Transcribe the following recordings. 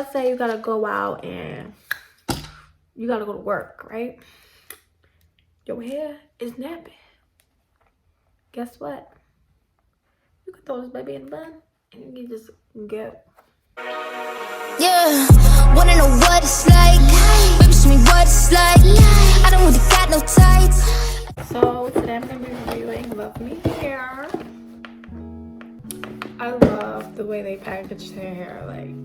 Let's say you gotta go out and you gotta go to work, right? Your hair is nappy. Guess what? You can throw this baby in the bun and you can just get. Yeah, wanna know what it's like? Baby, show me what it's like. I don't really got no type. So today I'm gonna be reviewing LuvmeHair. I love the way they package their hair, like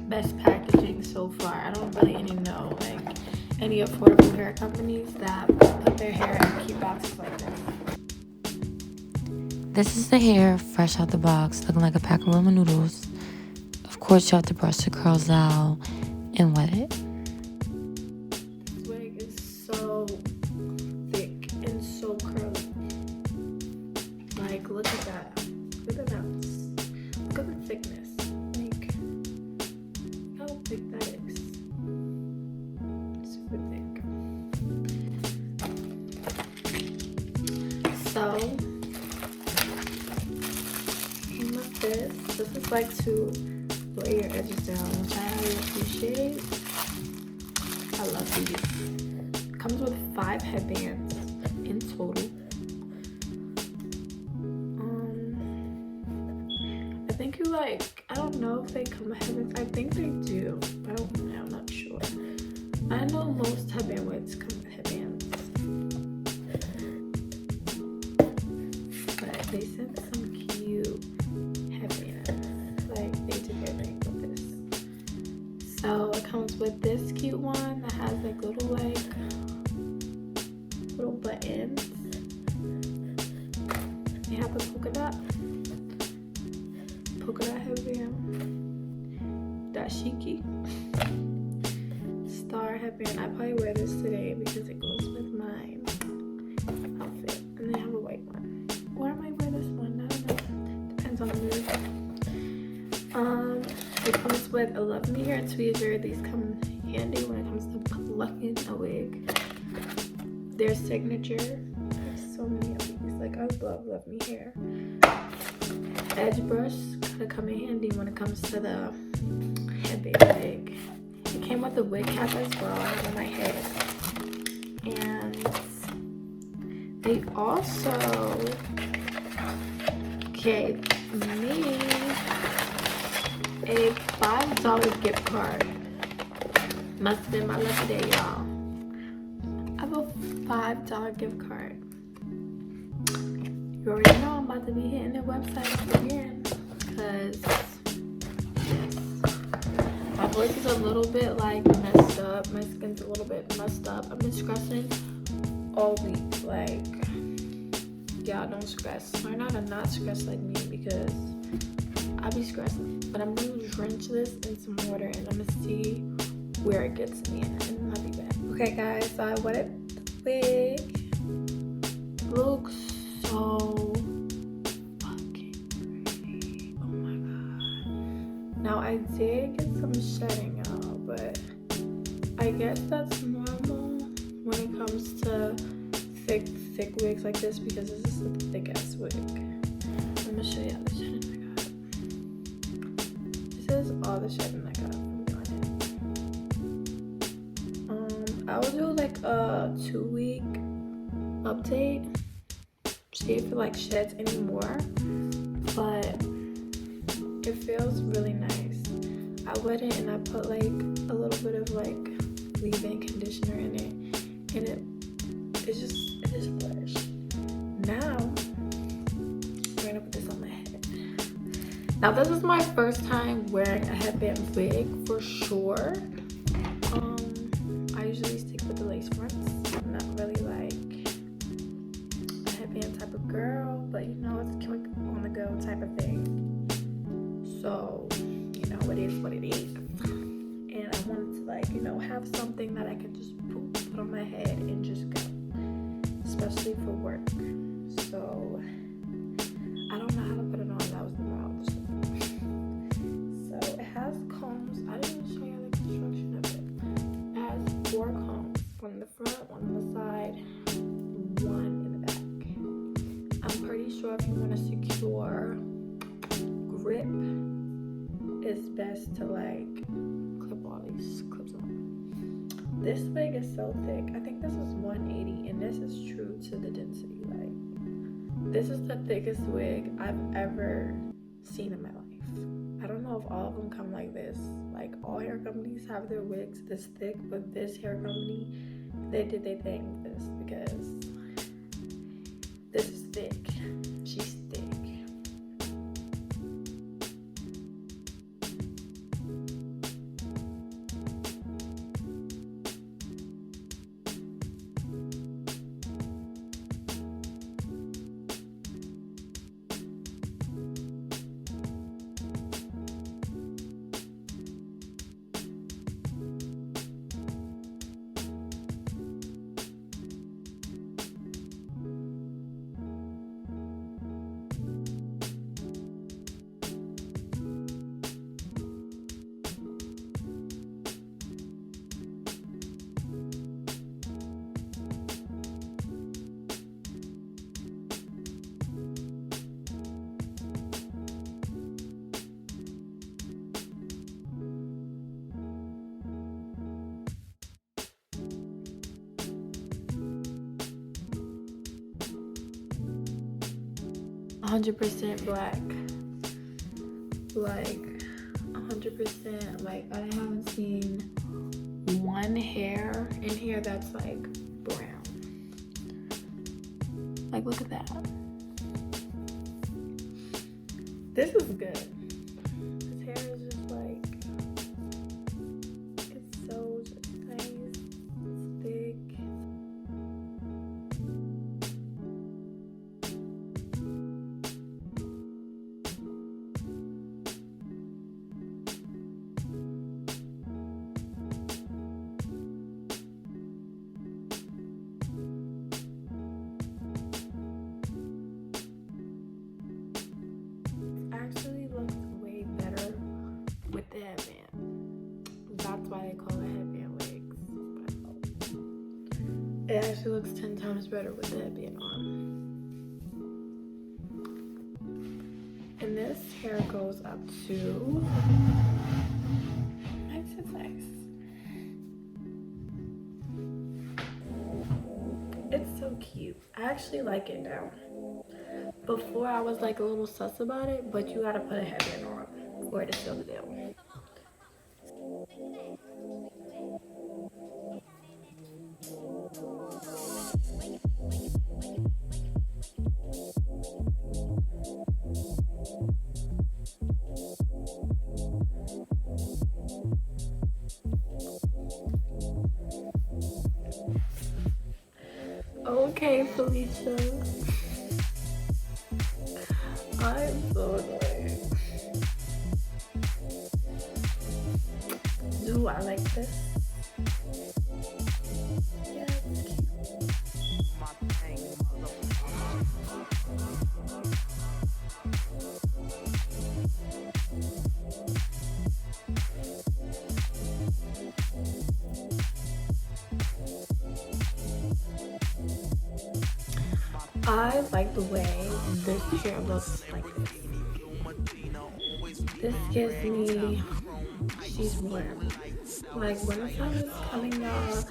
best packaging so far. I don't really know like any affordable hair companies that put their hair in cute boxes like this. This is the hair fresh out the box, looking like a pack of ramen noodles. Of course, you have to brush the curls out and wet it. This wig is so thick and so curly. Like, look at that. Look at that. Look at the thickness. Like, how thick that is. Super thick. So, this is like to lay your edges down, which I really appreciate. I love these. It comes with 5 headbands in total. I think you I don't know if they come with headbands. I think they do. I don't know, I'm not sure. I know most headband wigs come with headbands. But they sent some cute headbands. Like, they did everything with this. So it comes with this cute one that has like little buttons. They have the polka dot headband, dashiki, star headband. I probably wear this today because it goes with my outfit. And they have a white one. Or I might wear this one, I don't know. Depends on the mood. It comes with a LuvmeHair tweezer. These come handy when it comes to plucking a wig. Their signature. There's so many of these. Like, I love LuvmeHair. Edge brush gotta come in handy when it comes to the headband wig. It came with a wig cap as well. I have on my head. And they also gave me a $5 gift card. Must have been my lucky day, y'all. I have a $5 gift card. You already know I'm about to be hitting their website again, because my voice is a little bit messed up. My skin's a little bit messed up. I've been stressing all week. Like, y'all don't stress. Learn how to not stress like me, because I be stressing. But I'm gonna drench this in some water and I'm gonna see where it gets me, and I'll be back. Okay guys, so I wetted the wig. Looks so fucking pretty. Oh my god. Now I did get some shedding out, but I guess that's normal when it comes to thick wigs like this, because this is a thick ass wig. I'm gonna show you the shedding I got. This is all the shedding I got from doing it. I will do like a 2-week update, see if it sheds anymore, but it feels really nice. I wet it and I put a little bit of leave-in conditioner in it, and it just fresh. Now I'm gonna put this on my head. Now this is my first time wearing a headband wig for sure. I usually stick with the lace fronts. I'm not really a headband type of girl, but it's quick on the go type of thing. So, it is what it is. And I wanted to have something that I could just put on my head and just go, especially for work. So I don't know how to put it on. That was the mouth. So it has combs. I didn't even show you the construction of it. It has 4 combs, one in the front, one on the side, one in the back. I'm pretty sure if you want a secure grip, it's best to like clip all these clips on. This wig is so thick. I think this is 180, and this is true to the density. Like, this is the thickest wig I've ever seen in my life. I don't know if all of them come like this. Like, all hair companies have their wigs this thick, but this hair company, they did their thing with this, because this is thick. She's thick. %100% black, like 100%. Like, I haven't seen one hair in here that's like brown. Like, look at that. This is good. This hair is just like, it's so just nice. It's thick. Actually looks way better with the headband. That's why they call it headband wigs. It actually looks 10 times better with the headband on. And this hair goes up to, nice and nice. It's so cute. I actually like it now. Before, I was like a little sus about it, but you gotta put a headband on for it to seal the deal. Okay, Felicia. I'm so annoying. Do I like this? Yeah, it's cute. I like the way this hair looks like this. This gives me, she's warm. Like, when the sun is coming down,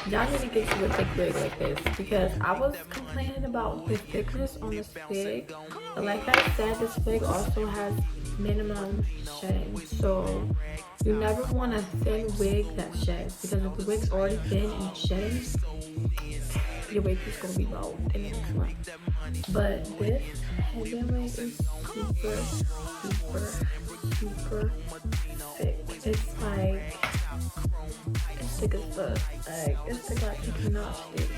y'all need to get you a thick wig like this, because I was complaining about the thickness on this wig. But like I said, this wig also has minimum shedding, so you never want a thin wig that sheds, because if the wig's already thin and shedding, your wig is gonna be low and it's like. But this headband wig is super thick. It's like, it's thick as fuck. Like, it's thick like you cannot stick.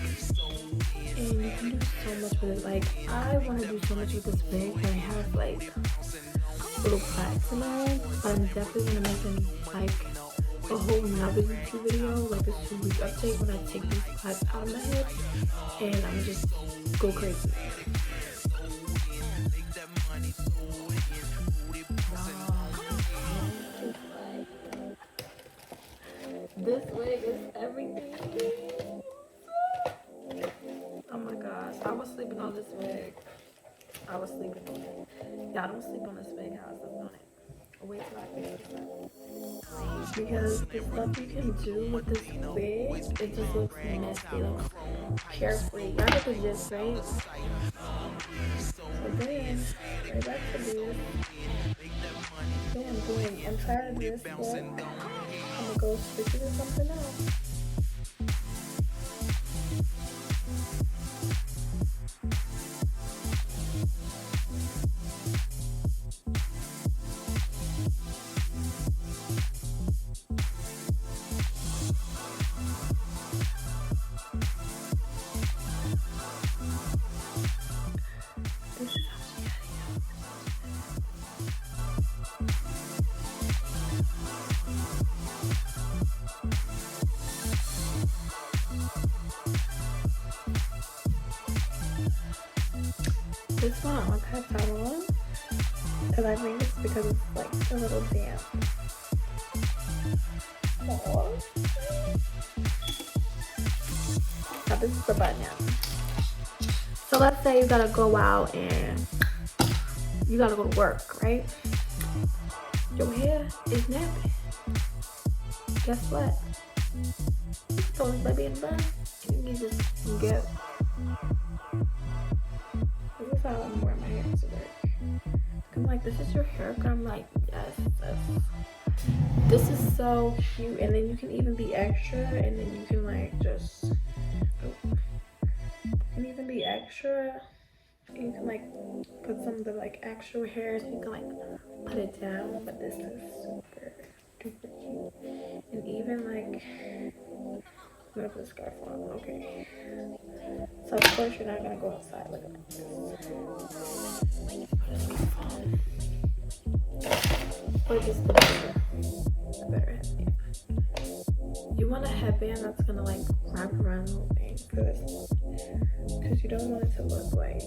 And you can do so much with it. Like, I want to do so much with this wig, but I have like little plaits in my head. But I'm definitely gonna make them like a whole nother YouTube video, like a 2-week update when I take these plaits out of my head, and I'm gonna just go crazy. This wig is everything. Oh my gosh, I was sleeping on this wig. I was sleeping on it. Y'all don't sleep on this wig, I was sleeping on it. Wait till I finish this up. Because the stuff you can do with this wig, it just looks messy, looks carefree. Y'all get the gist, right? So then, right back to this. Then I'm tired of this look. I'm gonna go switch it to something else. This one I want to have time on, because I think it's because it's like a little damp. Aww. Now this is the button. So let's say you gotta go out and you gotta go to work, right? Your hair is nappy. Guess what? So it's like being done. You just go. This is how I'm wearing my hair to work. I'm like, this is your haircut. I'm like, yes. This is so cute. And then you can even be extra, and then you can like just, you can even be extra. You can like put some of the like actual hair, so you can like put it down. But this is super duper cute. And even like, I'm gonna put a scarf on. Okay. So of course you're not gonna go outside looking like this. Or just the better headband. You want a headband that's gonna like wrap around the whole thing, because you don't want it to look like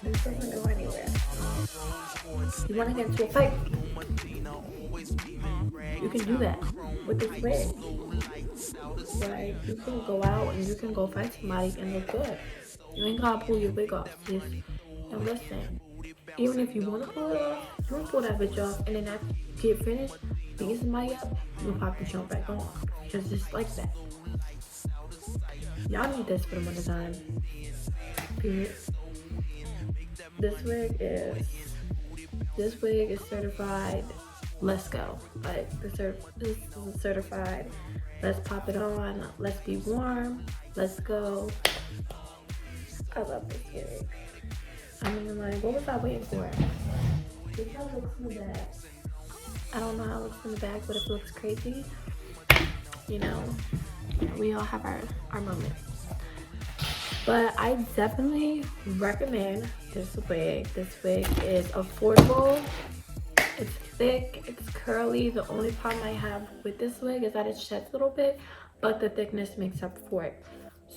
this doesn't go anywhere. You want to get into a fight? You can do that with this wig. Like, you can go out and you can go fight somebody and look good. You ain't gotta pull your wig off. Just, and listen, even if you want to pull it off, you can pull that bitch off, and then after you get finished, beating somebody up, you can pop the jump back on. Just like that. Y'all need this for the winter time. Period. This wig is certified. Let's go. Like this is certified. Let's pop it on. Let's be warm. Let's go. I love this wig. I mean, like, what was I waiting for? Look how it looks in the back. I don't know how it looks in the back, but if it looks crazy, you know, we all have our moments. But I definitely recommend this wig. This wig is affordable. It's thick, it's curly. The only problem I have with this wig is that it sheds a little bit, but the thickness makes up for it.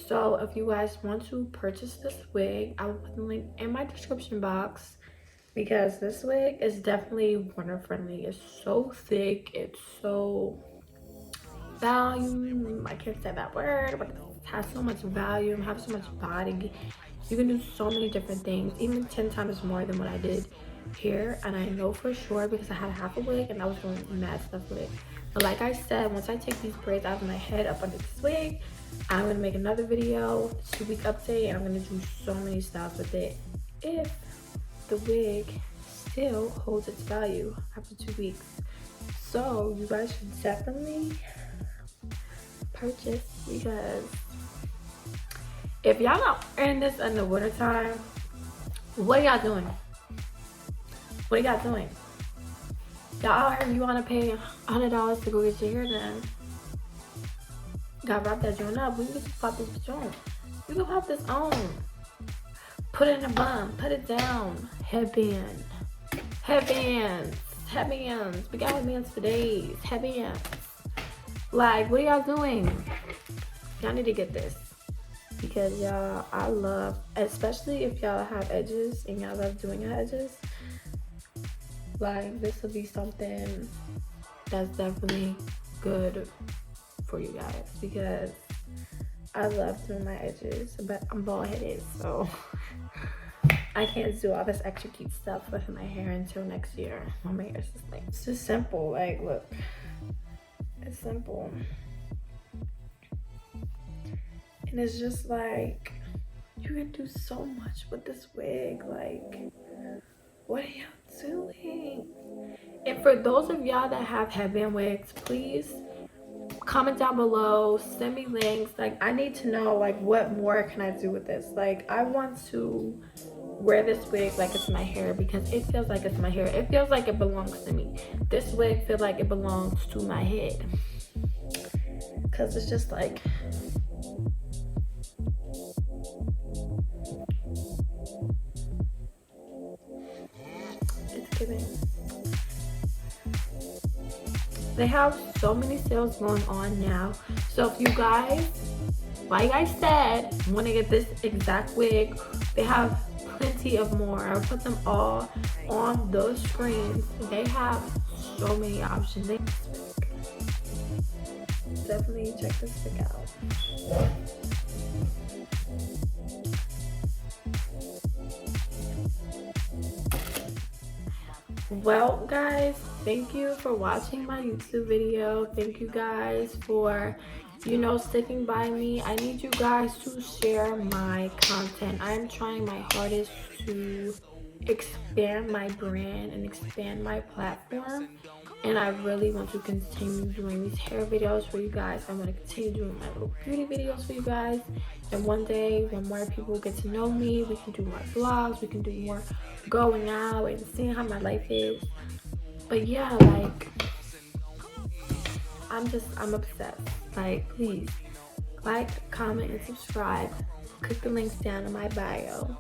So if you guys want to purchase this wig, I will put the link in my description box, because this wig is definitely winter friendly. It's so thick, it's so volume. I can't say that word, but it has so much volume, has so much body. You can do so many different things, even 10 times more than what I did here. And I know for sure because I had half a wig and I was doing mad stuff with it. But like I said, once I take these braids out of my head up under this wig, I'm gonna make another video, 2-week update, and I'm gonna do so many styles with it if the wig still holds its value after 2 weeks. So you guys should definitely purchase, because if y'all not wearing this in the winter time, what are y'all doing? What are y'all doing? Y'all out here, you want to pay $100 to go get your hair done. Gotta wrap that joint up. We can just pop this joint. You can pop this on. Put it in a bun. Put it down. Headband. Headbands. Headbands. We got headbands for days. Headbands. Like, what are y'all doing? Y'all need to get this. Because y'all, I love, especially if y'all have edges and y'all love doing your edges. Like, this will be something that's definitely good for you guys. Because I love doing my edges. But I'm bald headed, so I can't do all this extra cute stuff with my hair until next year. My hair is just like, it's just simple. Like, look, it's simple. And it's just like, you can do so much with this wig. Like, what are y'all doing? And for those of y'all that have headband wigs, please comment down below, send me links. Like, I need to know, like, what more can I do with this? Like, I want to wear this wig like it's my hair, because it feels like it's my hair. It feels like it belongs to me. This wig feels like it belongs to my head, because it's just like, it's giving. They have so many sales going on now, so if you guys, like I said, want to get this exact wig, they have plenty of more. I'll put them all on those screens. They have so many options. Definitely check this wig out. Well, guys, thank you for watching my YouTube video. Thank you guys for, you know, sticking by me. I need you guys to share my content. I'm trying my hardest to expand my brand and expand my platform, and I really want to continue doing these hair videos for you guys. I want to continue doing my little beauty videos for you guys, and one day when more people get to know me, we can do more vlogs, we can do more going out and seeing how my life is. But yeah, like, I'm obsessed. Like, please like, comment, and subscribe. Click the links down in my bio.